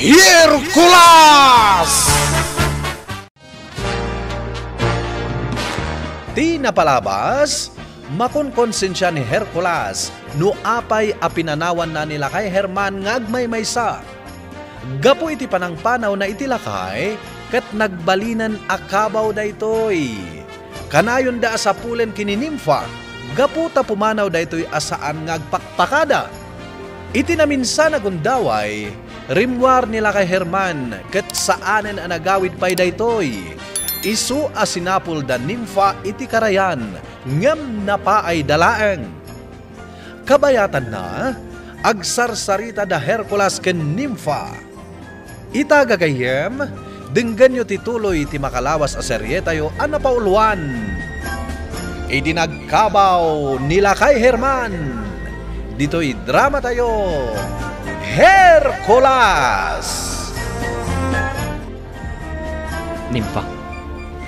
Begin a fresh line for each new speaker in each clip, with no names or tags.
Hercules! Ti napalabas, makonkonsensya ni Hercules no apay apinanawan na nila kay Herman ngagmaymaysa. Gapo iti panangpanaw na itilakay ket nagbalinan akabaw daytoy. Kanayon da sa pulen kini Nympha, gapo ta pumanaw daytoy asaan ngagpakpakada. Iti naminsan nagundaway, rimwar nila kay Herman ket saanen ang nagawid pay daytoy. Isu a sinapul da Nympha iti karayan ngem napa ay dalaeng. Kabayatan na agsarsarita da Hercules ken Nympha. Ita gagayem denggan yo tituloy ti makalawas a serye tayo a napauluan. Idinagkabaw nila kay Herman. Dito'y drama tayo, Hercules!
Nympha,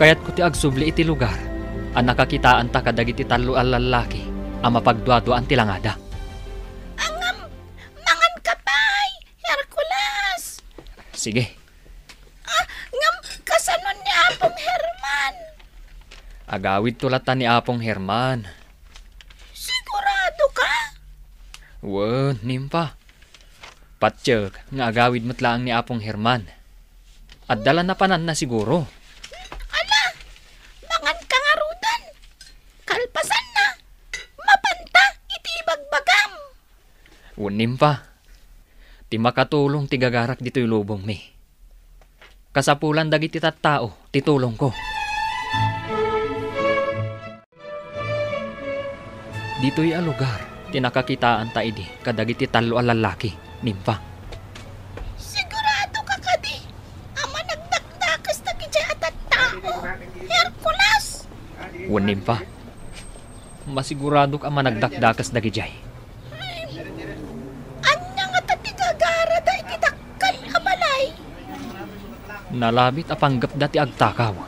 kaya't ko ti agsubli iti lugar, ang nakakitaan ta kadagiti talo al lalaki, ang mapagduaduan ti langada.
Angam, mangan kapay, Hercules!
Sige.
Ngam, kasanon ni Apong Herman.
Agawid tulatan ni Apong Herman.
Sigurado ka?
Nympha. Patsyag, nga agawid mo't lang ni Apong Herman. At dala na panan na siguro.
Ala, mangan ka nga rudan. Kalpasan na. Mapanta, iti bagbagam.
Nympha. Ti makatulong ti gagarak dito'y lubong mi. Kasapulan dagiti tattao, titulong ko. Dito'y a lugar. Tinakakitaan ta idi kadagiti talo a lalaki, Nympha.
Sigurado ka kadi. Ama nagdakdakas na kidya at tao. Hercules!
Nympha. Masigurado ka managdakdakas na gijay.
Anya nga tatigagara da iti dakkal abalay.
Nalabit a panggap dati agtakaw.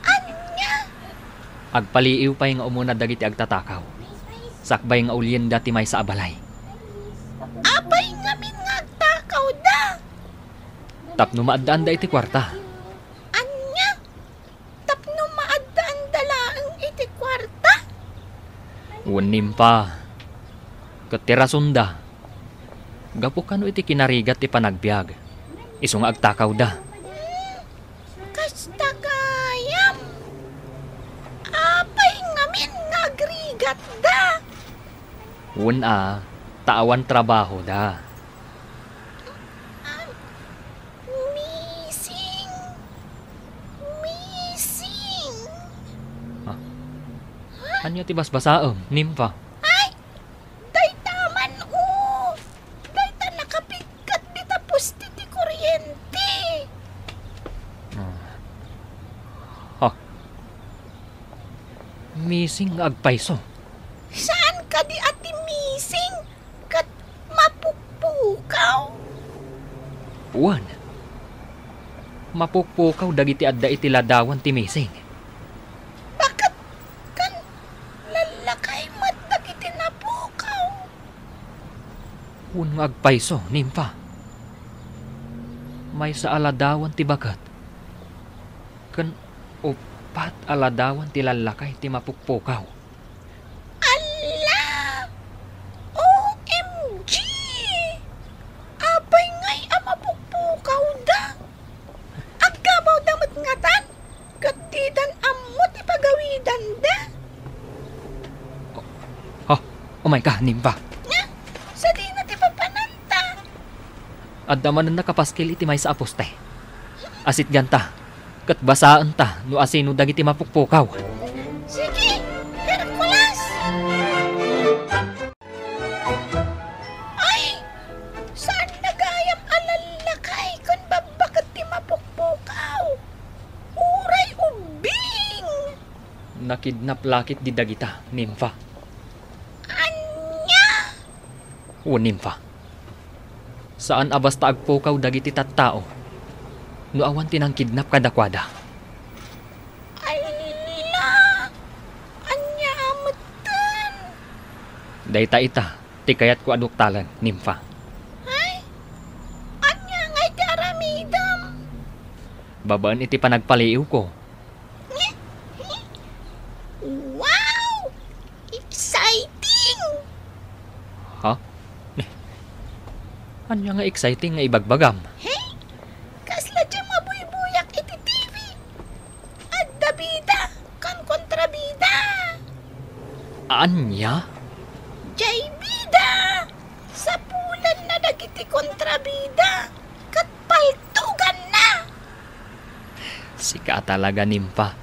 Anya?
Agpaliiw pa yung umuna dagiti agtatakaw. Sakbay nga ulyen dati may sa abalay.
Apay ngamin nga agtakaw da.
Tapno maadaan da iti kwarta.
Anya? Tapno maadaan dalaang iti kwarta?
Nympha. Katirasunda. Gapo kano iti kinarigat ti panagbiag. Isu nga agtakaw da.
Kasta kayam. Apay ngamin nga agrigat da.
Taawan trabaho da.
Missing.
Anya ti basbasaem, Nympha?
Ay! Daytaman o! Dayta nakapigkat di tapos ti kuryente.
Missing agpaiso.
Saan ka di ati missing? Kat mapukpukaw?
Mapukpukaw dagiti adda iti ladawan ti Missing.
Bakit kan lalakay mat dagiti napukaw?
Nga agpaiso, Nympha. May sa aladawan ti bagat. Kan upat aladawan ti lalakay ti mapukpukaw.
Ala! OMG! Apay ngay amapukpukaw da. Agkabaw damat ngatan. Katidan amot ipagawidan da.
Oh my God, Nympha.
Nga, sa di na ti papananta.
Adda man nakapaskil iti may sa aposte. Asit ganta. Kat basaan ta no asino dagiti mapukpukaw.
Sige, Hercules! Ay, saan nagayam alalakay kung babakat ti mapukpukaw? Uray ubing!
Nakidnap lakit di dagita, Nympha.
Anya?
Nympha. Saan abasta agpukaw dagiti tattao? No awan tinang kidnap kadakwada.
Ala! Anya amatan?
Dayta ita, ti kayat ko aduktalan, Nympha.
Ay, anya
Babaan iti panagpaliw ko.
Wow! Exciting!
Ha? Anya nga exciting nga ibagbagam.
Hey, kasla dyan mabuybuyak iti TV. At dabida, kan kontrabida.
Anya?
Jay bida, sa pulan na dagiti kontrabida. Kat paltugan na.
Sika talaga nimpa.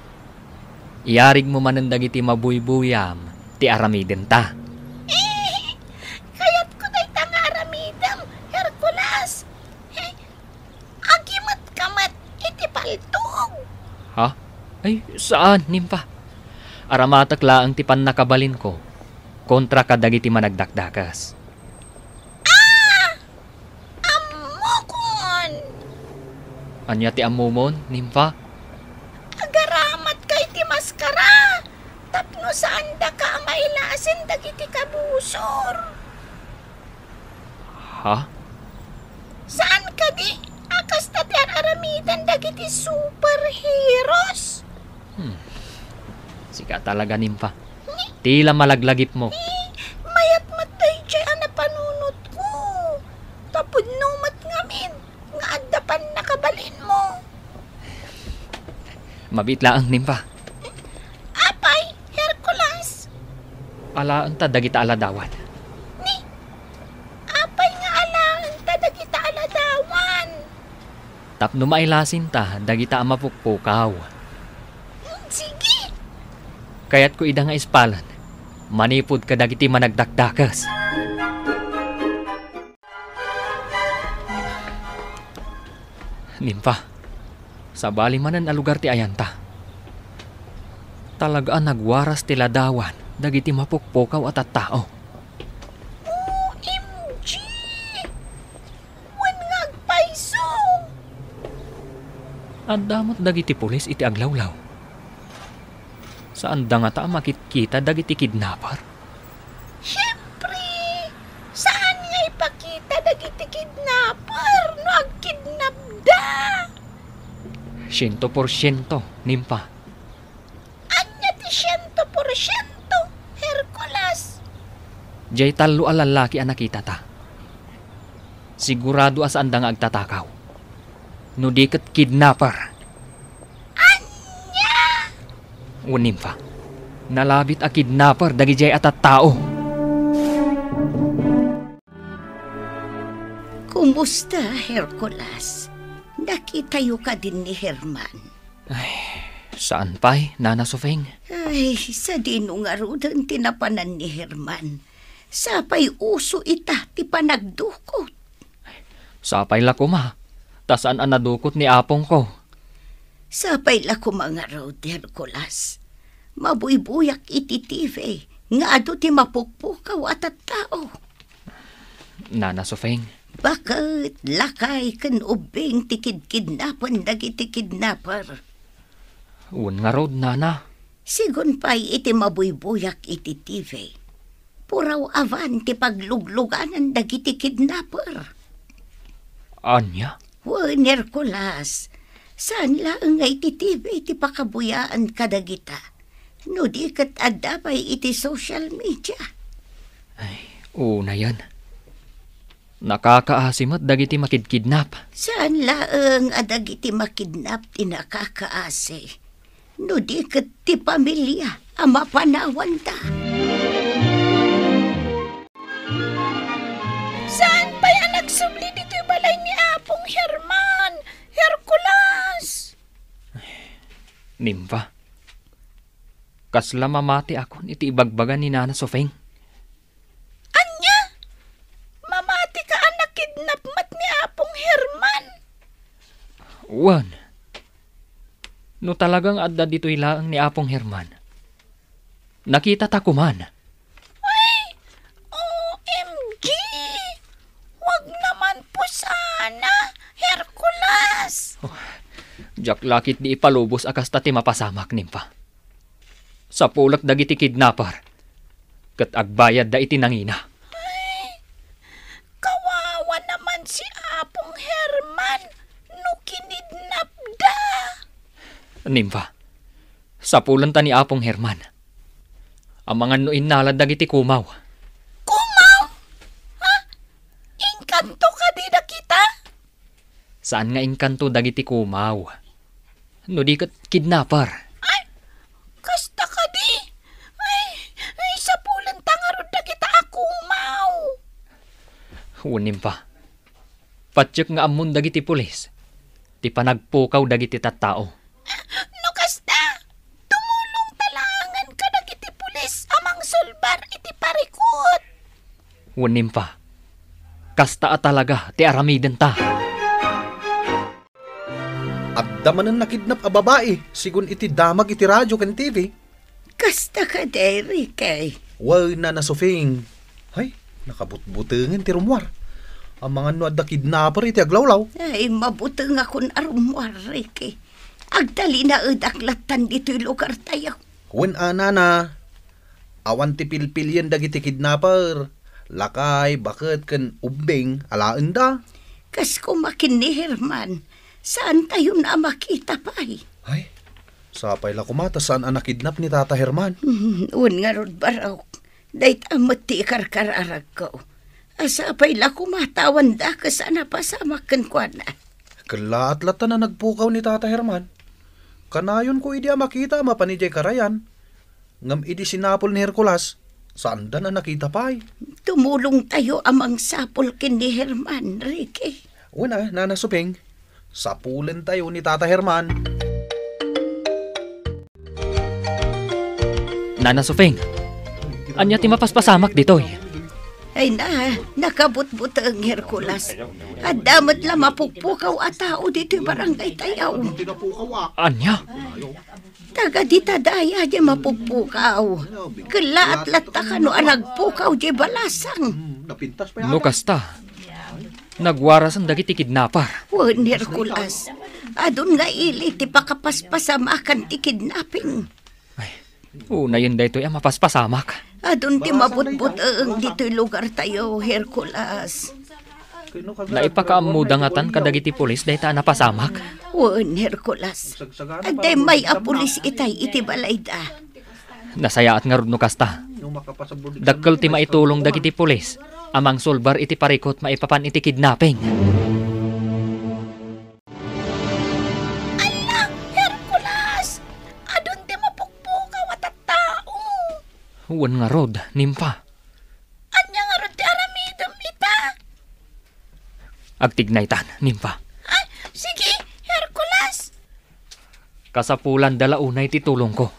Iyarig mo manandag iti mabuybuyam, ti aramiden ta.
Kaya't ko day tangaramidam, Hercules. Hey, agimat kamat iti paltog.
Ha? Ay, saan, nimpa? Aramatak laang ti nakabalin ko, kontra kadagiti managdakdakas.
Amokon!
Anya ti amumon, nimpa?
Agaramat kay ti maskara. Tapno saan da ka mailasin dagiti kabusor.
Ha?
Saan ka di? Akas na ti aramidan dagiti superheroes.
Sika talaga, nimpa. Tila malaglagip mo.
Mayat matay dyan ang napanunot ko. Tapod numat ngamin. Nga addapan nakabalin mo.
Mabitla ang nimpa.
Apay, Hercules.
Alaan ta dagita aladawan.
Ni, apay nga alangan ta dagita aladawan.
Tapno mailasin ta dagita mapukpukaw.
Sige.
Kaya't ko ida nga ispalan. Manipod ka dagiti managdakdakas. Nimpa, sa bali manan a lugar ti ayanta. Talagaan nagwaras ti ladawan dagiti mapukpukaw at tao.
OMG! Wan nga agpaiso.
Andamot dagiti pulis iti aglawlaw. Saan da nga ta makitkita dagiti kidnapper?
Siyempre, saan nga ipakita dagiti kidnapper no agkidnap da?
100% nimpa.
Anya ti 100%, Hercules.
Jay talo a lalaki ang nakita ta. Sigurado as anda nga agtatakaw. No di ket kidnapper.
Anya!
Unim pa. Nalabit a kidnapper dagi jay at tao.
Kumusta, Hercules? Nakitayo ka din ni Herman.
Saan pa'y, Nana Sofeng?
Ay, sa dinungarudan tinapanan ni Herman. Sapay uso ita ti panagdukot.
Sapay la ko ma. Tasaan ang nadukot ni apong ko.
Sapay la ko mga road, Hercules. Mabuybuyak iti TV. Nga ado ti mapukpukaw at tao.
Nana Sofeng,
Bakit lakay kan ubing ti kidnapan dagiti kidnapper?
un nga road, Nana.
Sigun pa'y iti mabuybuyak iti TV. Puraw avan ti paglugluganan dagiti kidnapper.
Anya?
Wan, Hercules, saan lang nga iti TV iti pakabuyaan kadagita? No di kat adapay iti social media.
Una yan. Nakakaasimot dagiti makidkidnap.
Saan laeng adagiti makidnap ti nakakaase? No di kat ti pamilya ang mapanawan ta. Saan pa'y ang nagsubli dito balay ni Apong Herman? Hercules!
Nimpa. Kasla mamati akon iti ibagbagan ni Nana Sofeng.
Anya? Mamati ka ang nakidnap mat ni Apong Herman?
Wan. No talagang adda dito'y laang ni Apong Herman. Nakita ta kuman.
Ay! OMG! Wag naman po sana, Hercules!
Jak lakit di ipalubos akas ti mapasamak nimpa. Sa pulak dagiti kidnapper. Kat agbayad da iti nangina.
Kawawa naman si Apong Herman no kinidnap da.
Nimpa, sapulan ta ni Apong Herman. Ang mga nuin nalad dagiti kumaw.
Kumaw? Ha? Inkanto ka di na kita?
Saan nga inkanto dagiti kumaw? No di kat kidnapper.
Ay, kasta ka di. Ay, sapulan tangarod na kita kumaw.
Unim pa. Patsyak nga amon dagiti pulis. Ti panagpukaw dagiti tattao.
No kasta, tumulong talangan ka na kiti pulis amang sulbar iti parikot.
Unim pa. Kasta at talaga ti aramiden ta.
Adda man ang nakidnap a babae, sigun iti damag iti radyo kan TV.
Kasta ka deri kay.
Way na nasufing. Hay, nakabutbutangan ti rumwar. Ang mga no adda kidnapper iti aglawlaw.
Ay, mabutang akong arumwari kay. Agdali na udaklatan dito'y lugar tayo.
Wen anana, awan ti pilpilyan dagiti kidnapper. Lakay, bakit kan ubing, alaan da.
Kas kumakin ni Herman, saan tayo na makita pa eh?
Ay, sapay la kumata saan ang nakidnap ni Tata Herman.
Un nga rod baraw, dahit amat ti karkararag ko. Asapay la kumatawan da ka sana pasamakan kwa na.
Kala at lata na nagpukaw ni Tata Herman. Kanayon ko idi makita mapanijay karayan. Ngam idi sinapol ni Hercules. Saan da na nakita pa ay?
Tumulong tayo amang sapol kin ni Herman, Ricky.
Una, Nana Suping. Sapulen tayo ni Tata Herman.
Nana Sufing, anya ti mapaspasamak ditoy.
Ay nakabutbut ang Hercules. At damat la mapukpukaw at tao dito'y barangay tayaw.
Anya?
Taga di tadaya di mapukpukaw. Kala at lata ka no nagpukaw di balasang.
No kasta. Nagwarasan dagiti kidnapper.
Wan Hercules. Adun nga ili ti pakapaspasamakan ti kidnapping.
Una yun daytoy ang mapaspasamak.
Adun ti mabutbut ang dito'y lugar tayo, Hercules.
Naipakaamudangatan kadagiti pulis dayta napasamak.
Wan Hercules. Aday may apulis itay iti balayda.
Nasayaat nga rod no kasta. Dakkel ti maitulong dagiti pulis. Amang sulbar iti parikot maipapan iti kidnapping.
Ala, Hercules! Adun ti mapukpukaw at tao.
Uwan nga rod, Nimpa.
Anya nga ron ti aramidom ita.
Agtignaytan, Nimpa.
Ay, sige, Hercules.
Kasapulan dalaunay ti tulong ko.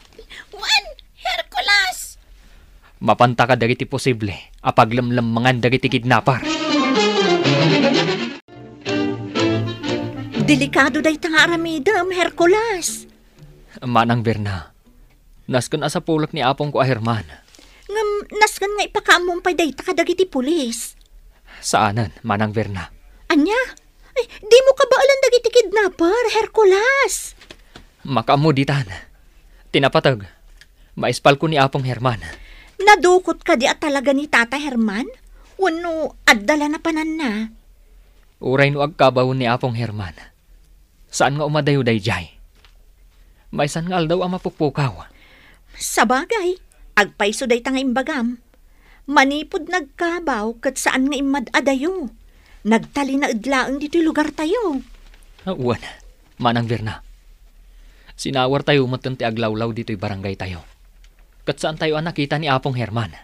Wan, Hercules.
Mapanta ka dagiti posible. Apaglamlamangan dagiti kidnapper.
Delikado day tang aramidam, Hercules.
Manang Berna. Naskan asa pulak ni Apong ko a Herman.
Ngam, naskan nga ipakaamumpay day ta kadagiti pulis.
Saanan, Manang Berna?
Anya? Ay, di mo ka ba alam dagiti kidnapper, Hercules?
Makamuditan. Tinapatag. Maispal ko ni Apong Herman.
Nadukot ka di at talaga ni Tata Herman? Wano, addala na panan na.
Uray no agkabaw ni Apong Herman. Saan nga umadayo dayjay? Maisan nga aldaw ang mapukpukaw.
Sa bagay, agpaiso day tanga imbagam. Manipod nagkabaw kat saan nga imad adayo. Nagtali na idlaang dito'y lugar tayo.
Uwan, Manang Berna. Sinawar tayo matanti aglawlaw dito'y barangay tayo. Kat saan tayo ang nakita ni Apong Herman?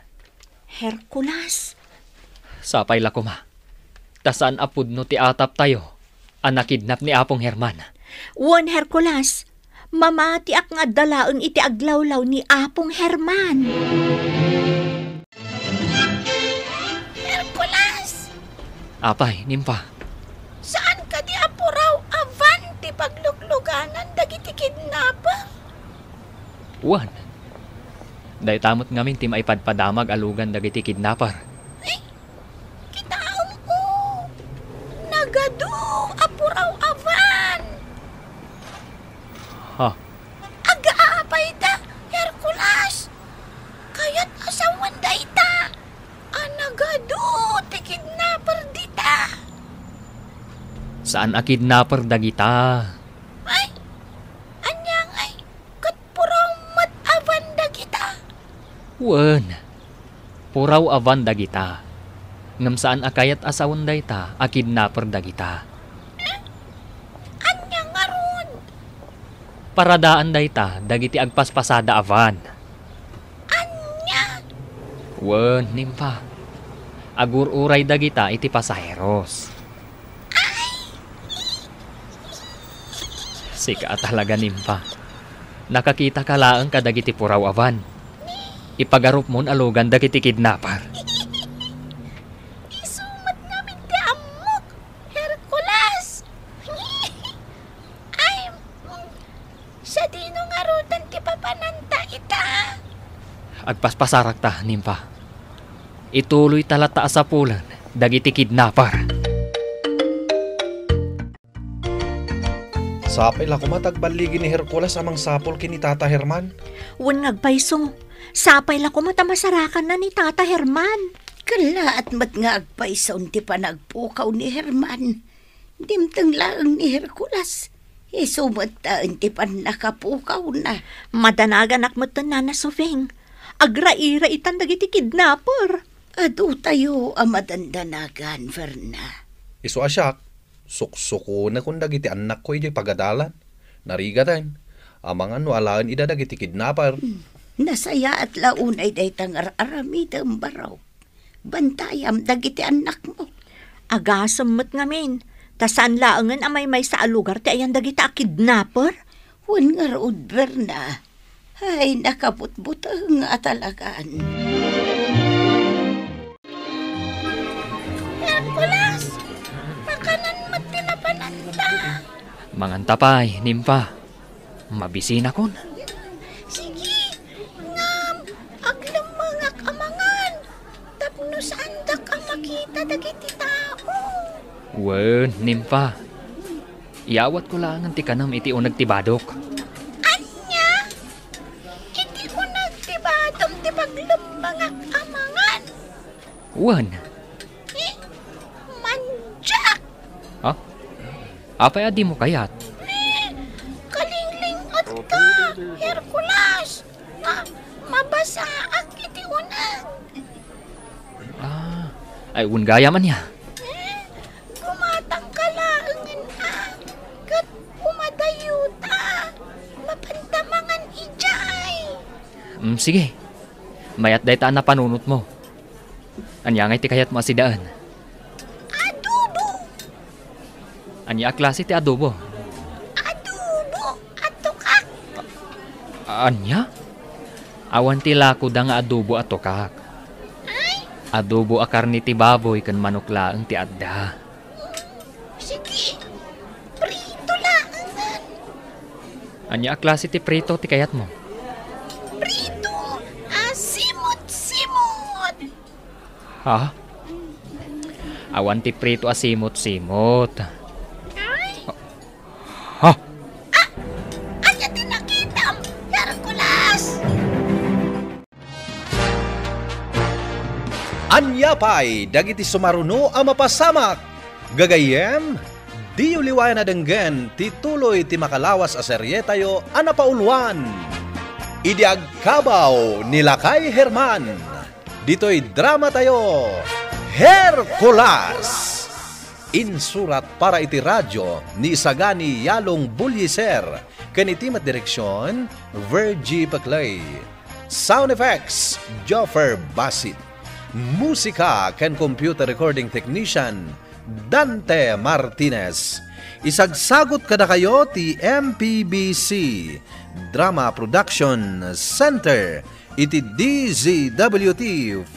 Hercules.
Sapay la kuma. Tasaan apud no ti atap tayo. Ang nakidnap ni Apong Herman.
Wan Hercules. Mamati ak nga dalaang iti aglawlaw ni Apong Herman.
Hercules.
Apay, Nimpa.
Saan ka di apuraw avanti paglugluganan dagiti kidnapper?
Uwan. Day tamot ngamin ti maipadpadamag alugan dagiti kidnapper.
Kitaom ko. Nagadu apuraw avan.
Ha?
Agaapay da, Hercules. Kaya't asawan da ita. Anagadu ti kidnapper dita.
Saan a kidnapper dagita?
Ay, anya nga
Wen, puraw avan dagita. Ngam saan akayat asawon dayta, a kidnapper dagita.
Anya nga ron?
Paradaan dayta, dagiti agpaspasada avan.
Anya?
Wen, nimpa. Agur-uray dagita iti pasaheros. Sika talaga nimpa. Nakakita ka laang kadagiti puraw avan. Ipagarup mon alugan dagiti kidnapper.
Isumat namin ti amok, Hercules. Ay, sa dino nga rutan ti papananta ita.
Agpaspasarak ta, nimpa. Ituloy talata asapulan, dagiti kidnapper.
Sapay la kumatagbaligi ni Hercules amang sapol kini Tata Herman.
Wen ngagpayso, sapay la ko matamasarakan na ni Tata Herman.
Kala at mat nga agpaisaw ti panagpukaw ni Herman. Dimtang laang ni Hercules. Isumat taan ti panakapukaw na.
Madanagan akmatan na Sofeng. Agra-ira itan dagiti kidnapper.
Adu tayo amadandanagan, Verna.
Isu asyak, suksuko na kung dagiti anak ko iti pagadalan. Narigatan, amang ano alaan ida dagiti kidnapper.
Nasaya at launay day tangar aramidang baraw. Bantayam dagiti anak mo.
Agasamot ngamin. Tasaan laangan amay may sa alugar ti ayan dagita kidnapper?
Wan nga rood, Verna. Ay, nakabutbutang nga talagaan. Hercules! Makanan mo tinapananta.
Mangantapay, nimpa. Mabisina kon.
Sige, ngam, aglamangak amangan. Tapno saan da ka makita dagiti tao.
Wen, nimpa. Iawat ko lang ti kanam iti unag tibadok.
Anya? Iti ko nagtibadom ti paglamangak amangan.
Wen,
Manjak!
ha? Apay adi mo kayat?
Kalinglingot ka, Hercules. Mabasaak iti unag.
Ay ungaya man ya.
Gumatang kalaangan kat umadayuta. Mapantamangan ijay.
Sige. Mayat dayta na panunot mo. Anya ngay ti kayat mo asidaan.
Adobo!
Anya klase ti adobo?
Adobo! Atukak!
Anya? Awan ti lako da nga adobo at tokak. Adobo a karni ti baboy kan manok laang ti adda.
Sige, prito laangan.
Anya klase ti prito ti kayat mo?
Prito! Simot-simot!
Ha? Awan ti prito a simot-simot. Ha?
Anya tinakitam, Hercules!
Anyapay, dagiti sumaruno a mapasamak. Gagayem, di uliwayan na denggen, tituloy ti makalawas a serye tayo anapauluan. Idi agkabaw nila kay Herman. Dito'y drama tayo, Hercules. Insurat para iti radyo ni Isagani Yalong Bulyeser, kanitimat direksyon, Virgie Paclay. Sound effects, Joffer Basit. Musika ken computer recording technician, Dante Martinez. Isagsagot kada kayo ti MPBC Drama Production Center iti DZWT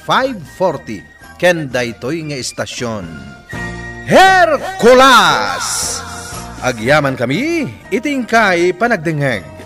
540 ken daytoy nga istasyon. Hercules! Agyaman kami, itingkay panagdengeg.